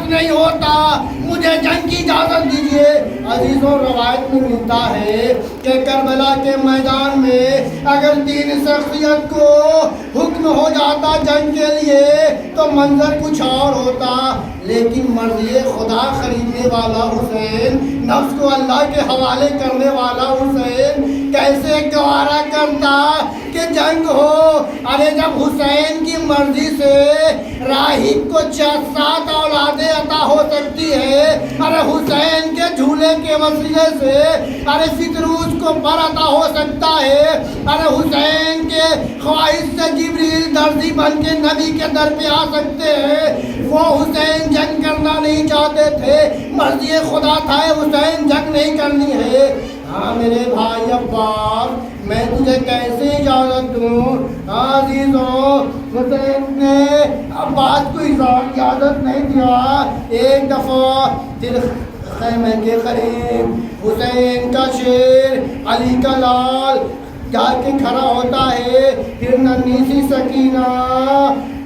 نہیں ہوتا، مجھے جنگ کی اجازت دیجیے۔ عزیزوں روایت میں ملتا ہے کہ کربلا کے میدان میں اگر تین شخصیت کو حکم ہو جاتا جنگ کے لیے تو منظر کچھ اور ہوتا، لیکن مرضی خدا خریدنے والا حسین، نفس کو اللہ کے حوالے کرنے والا حسین کیسے گوارا کرتا کہ جنگ ہو؟ ارے جب حسین کی مرضی سے راہب کو 7 اولادیں عطا ہو سکتی ہے، ارے حسین کے جھولے کے وسیلے سے ارے فتروس کو پر عطا ہو سکتا ہے، ارے حسین کے خواہش سے جبریل درزی بن کے نبی کے در پہ آ سکتے ہیں۔ وہ حسین جنگ کرنا نہیں چاہتے تھے، مرضی خدا تھا حسین جنگ نہیں کرنی ہے۔ ہاں میرے بھائی عباس، میں تجھے کیسے اجازت دوں؟ عزیزوں حسین نے عباس کو اجازت نہیں دیا۔ ایک دفعہ دل خیمے کے قریب حسین کا شیر علی کا لال جا کے کھڑا ہوتا ہے، پھر ننھی سی سکینہ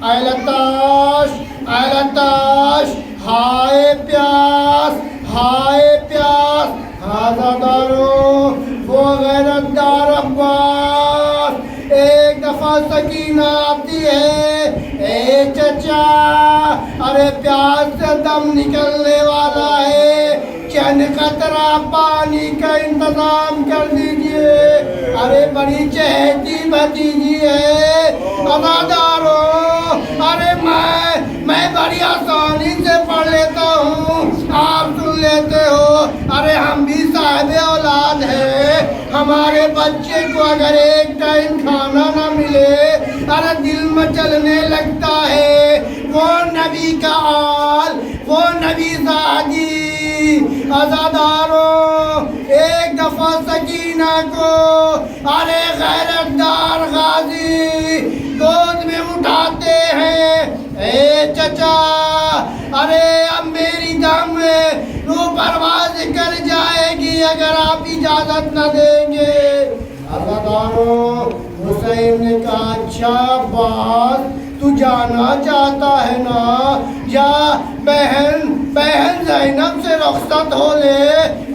اے لتاش اے لتاش، ہائے پیاس ہائے پیاس، آزاداروں وہ غیرت دار عباس۔ ایک دفعہ سکینہ آتی ہے، اے چچا ارے پیاس سے دم نکلنے والا ہے، چند قطرہ پانی کا انتظام کر دیجئے۔ ارے بڑی چہتی بھتیجی ہے، آزاداروں ارے میں بڑی آسانی سے پڑھ لیتا ہوں، آپ سن لیتے ہو۔ ارے ہم بھی صاحب اولاد ہیں، ہمارے بچے کو اگر ایک ٹائم کھانا نہ ملے ارے دل میں چلنے لگتا ہے۔ وہ نبی کا آل، وہ نبی زادی، آزاداروں ایک دفعہ سکینہ کو ارے غیرت دار غازی گود میں اٹھاتے ہیں، اے چچا ارے اب میری دم روح پرواز کر جائے گی اگر آپ اجازت نہ دیں گے۔ آزاداروں حسین نے کہا اچھا عباس تو جانا چاہتا ہے نا، جا بہن زینب سے رخصت ہو لے۔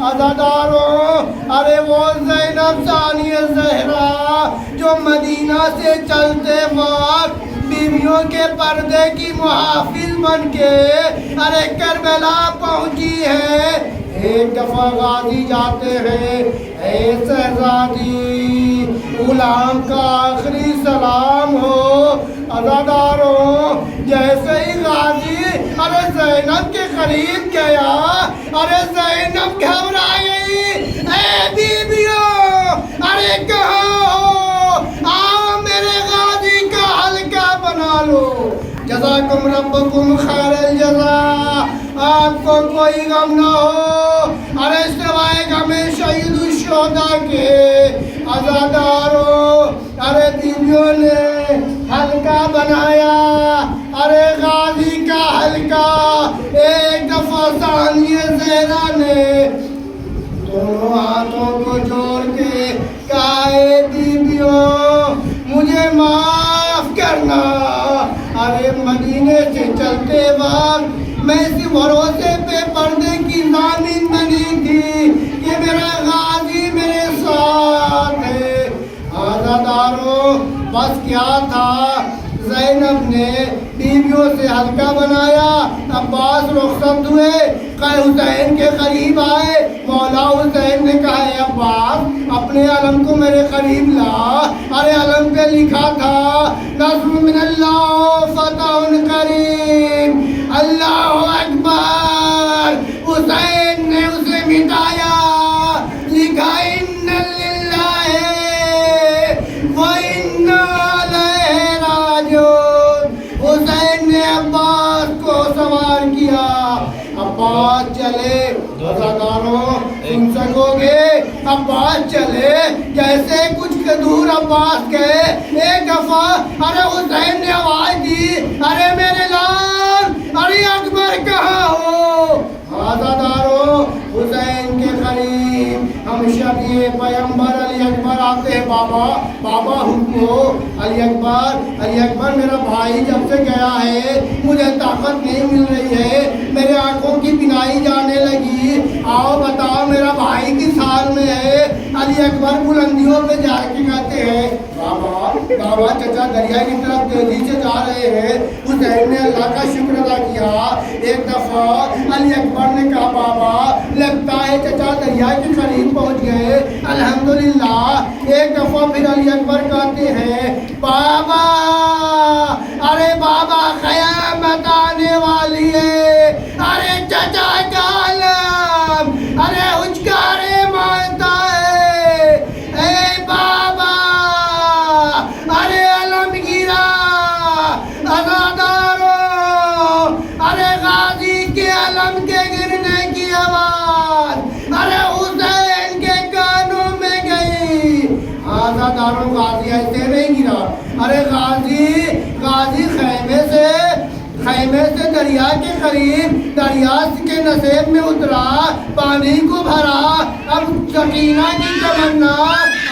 آزاداروں ارے وہ زینب ثانیہ زہرا جو مدینہ سے چلتے وقت بیویوں کے پردے کی محافظ بن کے ارے کربلا پہنچی ہے۔ ایک دفعہ غازی جاتے ہیں، اے شہزادی غلام کا آخری سلام ہو۔ آزاداروں جیسے ہی غازی ارے زینب کے قریب گیا ارے زینب گھبرا گئی، اے بیویوں ارے کہاں ہو؟ آؤ میرے غازی کا حلقہ بنا لو۔ جزاکم ربکم خیر الجزا، آپ کو کوئی غم نہ ہو ارے سوائے غم شہید الشہداء کے۔ آزاداروں ارے بیویوں نے حلقہ بنایا، ارے غازی کا حلقہ۔ ایک دفعہ ثانیہ زہرا نے دونوں ہاتھوں کو جوڑ کے کہا اے بیویوں مجھے معاف کرنا، ارے مدینے سے چلتے وقت میں اسی بھروسے پہ پردے کی ضامن بنی تھی کہ میرا غازی میرے ساتھ ہے۔ آزاداروں بس کیا تھا، زینب نے بیویوں سے حلقہ بنایا، عباس رخصت ہوئے، حسین کے قریب آئے۔ مولا حسین نے کہا اے عباس اپنے علم کو میرے قریب لا، ارے علم پہ لکھا تھا نصر من اللہ فتح قریب، اللہ اکبر۔ حسین نے اسے مٹایا، لکھا ان للہ و انا الیہ راجعون۔ حسین نے عباس کو سوار کیا، عباس چلے۔ آزاداروں سن سکو گے، عباس چلے، جیسے کچھ دور عباس گئے ایک دفعہ ارے حسین نے آواز دی، ارے میرے لال ارے اکبر کہاں ہو؟ آزاداروں حسین کے قریب ہم شفیع پیغمبر علی اکبر کراتے ہیں بابا بابا حکم ہو۔ علی اکبر میرا بھائی جب سے گیا ہے مجھے طاقت نہیں مل رہی ہے، میرے آنکھوں کی بینائی جانے لگی، آؤ بتاؤ میرا بھائی کس حال میں ہے؟ علی اکبر بلندیوں پہ جا کے کہتے ہیں بابا چچا دریا کی طرف تیزی سے جا رہے ہیں۔ حسین نے اللہ کا شکر ادا کیا۔ ایک دفعہ علی اکبر نے کہا بابا لگتا ہے چچا دریا کے قریب پہنچ گئے، الحمدللہ۔ ایک دفعہ پھر علی اکبر کہتے ہیں بابا ارے بابا قیامت آنے والی ہے، ارے چچا کا عالم ارے اچکارے مانتا ہے، اے بابا ارے علم گیرا ازادارو، ارے غازی کے علم کے گرنے کی آواز ارے حسین کے کانوں میں گئی۔ ازادارو غازی ایسے نہیں گرا، ارے غازی خیمے سے دریا کے قریب دریا کے نصیب میں اترا، پانی کو بھرا، اب سکینہ کی تمنا،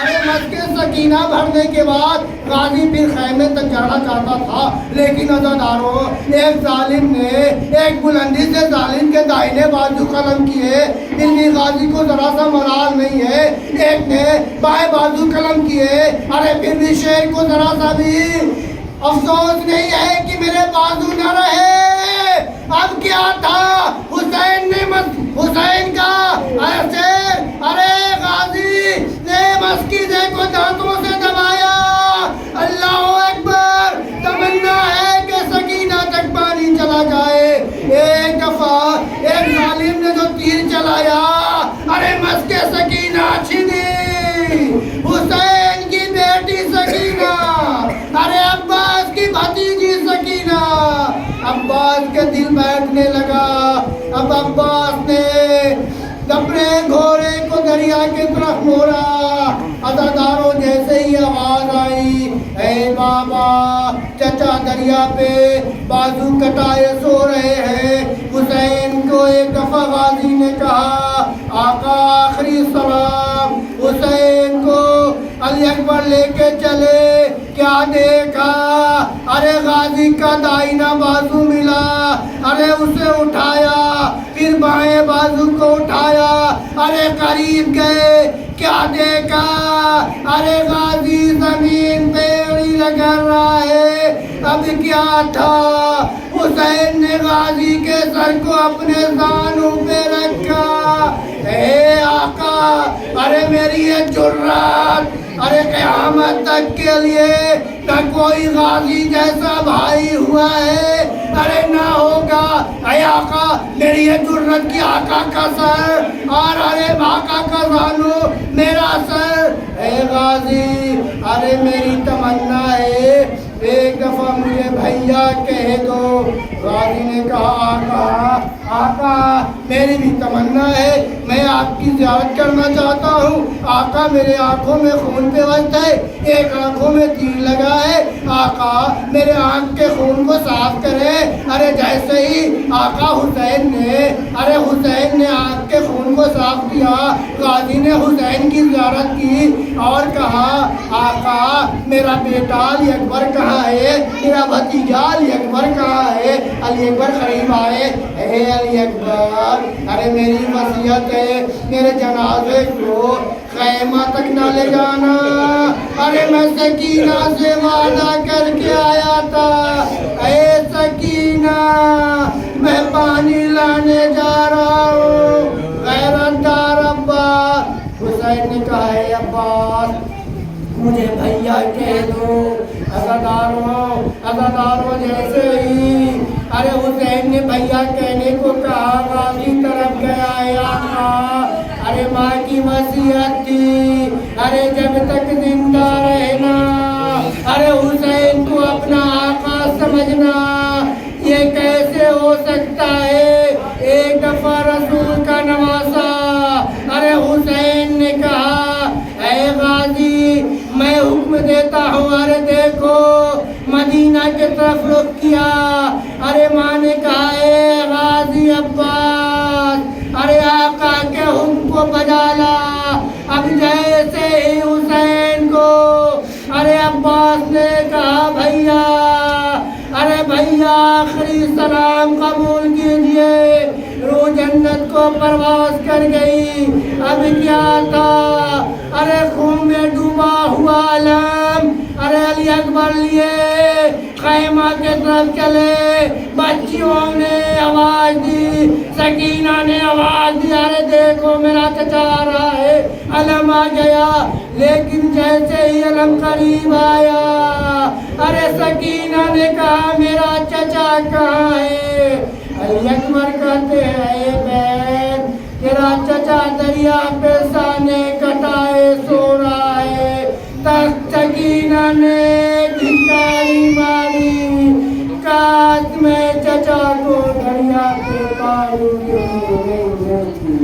ارے مسک سکینہ بھرنے کے بعد غازی پھر خیمے تک جانا چاہتا تھا، لیکن عزاداروں ایک ظالم نے ایک بلندی سے ظالم کے دائنے بازو قلم کیے، پھر بھی غازی کو ذرا سا ملال نہیں ہے، ایک نے بائیں بازو قلم کیے، ارے پھر بھی شیر کو ذرا سا بھی افسوس نہیں ہے کہ میرے بازو نہ رہے۔ اب کیا تھا، حسین کا ارے غازی نے مسکینے کو دانتوں سے دبایا۔ اللہ اکبر، تمنا ہے کہ سکینہ تک پانی چلا جائے۔ ایک دفعہ ایک ظالم نے جو تیر چلایا، ارے مسک سکینہ چھینی، حسین کی بیٹی سکینہ، ارے عباس کی بھتیجی سکینہ۔ عباس کے دل بیٹھنے لگا، اب عباس نے اپنے گھوڑے کو دریا کی طرف موڑا۔ عزاداروں جیسے ہی آواز آئی اے بابا چچا دریا پہ بازو کٹائے سو رہے ہیں، حسین کو ایک دفعہ غازی نے کہا آقا آخری سلام۔ حسین کو علی اکبر لے کے چلے، کیا دیکھا، ارے غازی کا دائنا بازو ملا، ارے اسے اٹھایا، پھر بائیں بازو کو اٹھایا، ارے قریب گئے، کیا دیکھا، ارے غازی زمین پہ اڑی لگا رہا ہے۔ اب کیا تھا، حسین نے غازی کے سر کو اپنے زانوں پہ رکھا۔ اے آقا، ارے میری یہ جرات، ارے قیامت تک کے لیے نہ کوئی غازی جیسا بھائی ہوا ہے، ارے نہ ہوگا۔ اے آقا، میری یہ جرت کی آقا کا سر اور ارے آقا کا زانو میرا سر۔ اے غازی، ارے میری تمنا ہے ایک دفعہ مجھے بھیا کہہ دو۔ غازی نے کہا آقا میری بھی تمنا ہے، میں آپ کی زیارت کرنا چاہتا ہوں۔ آقا میرے آنکھوں میں خون پہ وجد ہے، ایک آنکھوں میں تیر لگا ہے، آقا میرے آنکھ کے خون کو صاف کرے۔ ارے جیسے ہی آقا حسین نے آنکھ کے خون کو صاف کیا، غازی نے حسین کی زیارت کی اور کہا آقا میرا بیٹا علی اکبر کہاں ہے، میرا بھتیجا علی اکبر کہاں ہے؟ علی اکبر قریب آئے، اے علی اکبر، ارے میری وصیت ہے میرے جنازے کو خیمہ تک نہ لے جانا، ارے میں سکینہ سے وعدہ کر کے آیا تھا، اے سکینہ میں پانی لانے جا رہا ہوں، غیرت دار عباس۔ حسین نے کہا ہے عباس مجھے بھیا کہہ دو۔ عزاداروں جیسے ہی ارے حسین نے بھیا کہنے کو کہا، غازی طرف گیا ہے آقا، ارے ماں کی وصیت تھی، ارے جب تک زندہ رہنا، ارے حسین کو اپنا آقا سمجھنا، یہ کیسے ہو سکتا ہے؟ ایک دفعہ رسول کا نواسا ارے حسین نے کہا اے غازی میں حکم دیتا ہوں، ارے دیکھو مدینہ کے طرف رخ کیا، ارے ماں نے کہا اے غازی عباس، ارے آقا کے حکم کو بجا لا۔ اب جیسے ہی حسین آخری سلام قبول کیجئے. روح جنت کو پرواز کر گئی. اب کیا تھا؟ ارے خون میں ڈوبا ہوا علم. ارے علی اکبر لیے خیمہ کے طرف چلے. بچیوں نے آواز دی, سکینہ نے آواز دی, ارے دیکھو میرا چچا آ رہا ہے. علم آ گیا, لیکن جیسے ہی علم قریب آیا, ارے سکینہ نے کہا میرا چچا کہاں ہے؟ علی اکبر کہتے ہیں اے بہن, تیرا چچا دریا پہ سانے کٹائے سو رہا ہے. تخت سکینہ نے دھکاری ماری, کاش میں چچا کو دریا پہ پانی دیتی.